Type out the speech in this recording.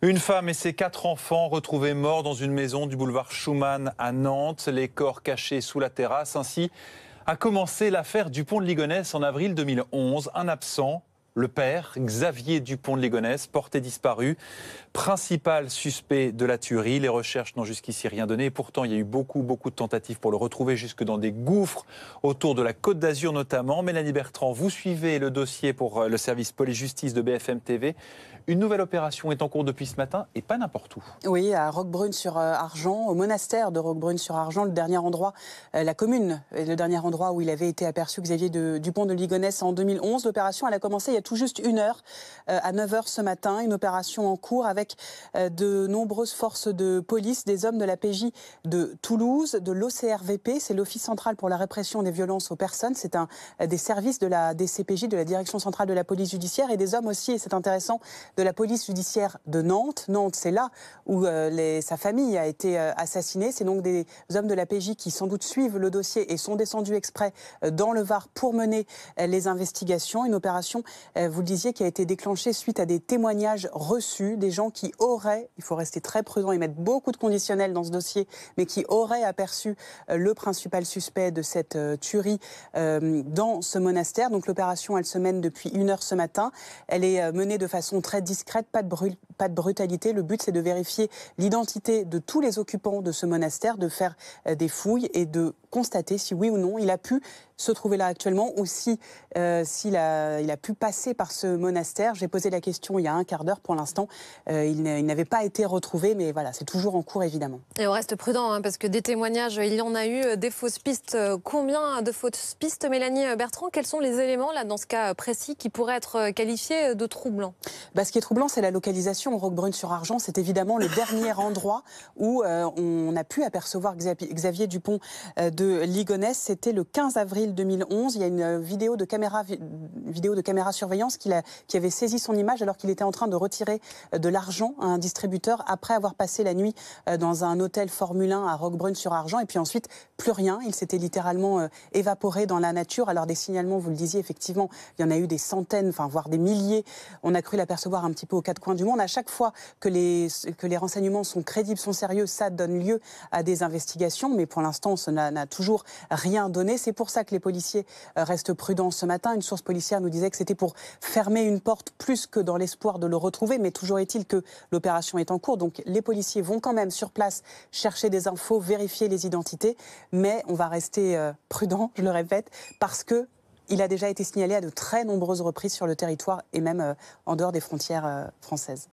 Une femme et ses 4 enfants retrouvés morts dans une maison du boulevard Schumann à Nantes, les corps cachés sous la terrasse. Ainsi a commencé l'affaire Dupont de Ligonnès en avril 2011. Un absent, le père, Xavier Dupont de Ligonnès, porté disparu, principal suspect de la tuerie. Les recherches n'ont jusqu'ici rien donné. Et pourtant, il y a eu beaucoup de tentatives pour le retrouver, jusque dans des gouffres autour de la Côte d'Azur notamment. Mélanie Bertrand, vous suivez le dossier pour le service police-justice de BFM TV. Une nouvelle opération est en cours depuis ce matin et pas n'importe où. Oui, à Roquebrune-sur-Argent, au monastère de Roquebrune-sur-Argent, le dernier endroit, la commune, le dernier endroit où il avait été aperçu Xavier Dupont de Ligonnès en 2011. L'opération, elle a commencé il y a tout juste 1 heure, à 9 h ce matin. Une opération en cours avec de nombreuses forces de police, des hommes de la PJ de Toulouse, de l'OCRVP, c'est l'Office central pour la répression des violences aux personnes. C'est un des services de la DCPJ, de la Direction centrale de la police judiciaire, et des hommes aussi, et c'est intéressant, de la police judiciaire de Nantes. Nantes, c'est là où sa famille a été assassinée. C'est donc des hommes de la PJ qui sans doute suivent le dossier et sont descendus exprès dans le Var pour mener les investigations. Une opération, vous le disiez, qui a été déclenchée suite à des témoignages reçus, des gens qui auraient, il faut rester très prudent et mettre beaucoup de conditionnels dans ce dossier, mais qui auraient aperçu le principal suspect de cette tuerie dans ce monastère. Donc l'opération, elle se mène depuis 1 heure ce matin. Elle est menée de façon très discrète, pas de brutalité. Le but, c'est de vérifier l'identité de tous les occupants de ce monastère, de faire des fouilles et de constater si oui ou non il a pu se trouver là actuellement, ou si il a pu passer par ce monastère. J'ai posé la question il y a un quart d'heure. Pour l'instant, il n'avait pas été retrouvé, mais voilà, c'est toujours en cours évidemment. Et on reste prudent, parce que des témoignages, il y en a eu, des fausses pistes. Combien de fausses pistes, Mélanie Bertrand? Quels sont les éléments, là, dans ce cas précis, qui pourraient être qualifiés de troublants? Ce qui est troublant, c'est la localisation. Roquebrune-sur-Argent, c'est évidemment le dernier endroit où on a pu apercevoir Xavier Dupont de Ligonnès. C'était le 15 avril 2011. Il y a une vidéo de caméra surveillance qui avait saisi son image alors qu'il était en train de retirer de l'argent à un distributeur après avoir passé la nuit dans un hôtel Formule 1 à Roquebrune-sur-Argent. Et puis ensuite, plus rien. Il s'était littéralement évaporé dans la nature. Alors des signalements, vous le disiez, effectivement, il y en a eu des centaines, voire des milliers. On a cru l'apercevoir un petit peu aux 4 coins du monde. À chaque fois que les renseignements sont crédibles, sont sérieux, ça donne lieu à des investigations. Mais pour l'instant, ça n'a toujours rien donné. C'est pour ça que les policiers restent prudents ce matin. Une source policière nous disait que c'était pour fermer une porte plus que dans l'espoir de le retrouver. Mais toujours est-il que l'opération est en cours. Donc les policiers vont quand même sur place chercher des infos, vérifier les identités. Mais on va rester prudent, je le répète, parce que il a déjà été signalé à de très nombreuses reprises sur le territoire et même en dehors des frontières françaises.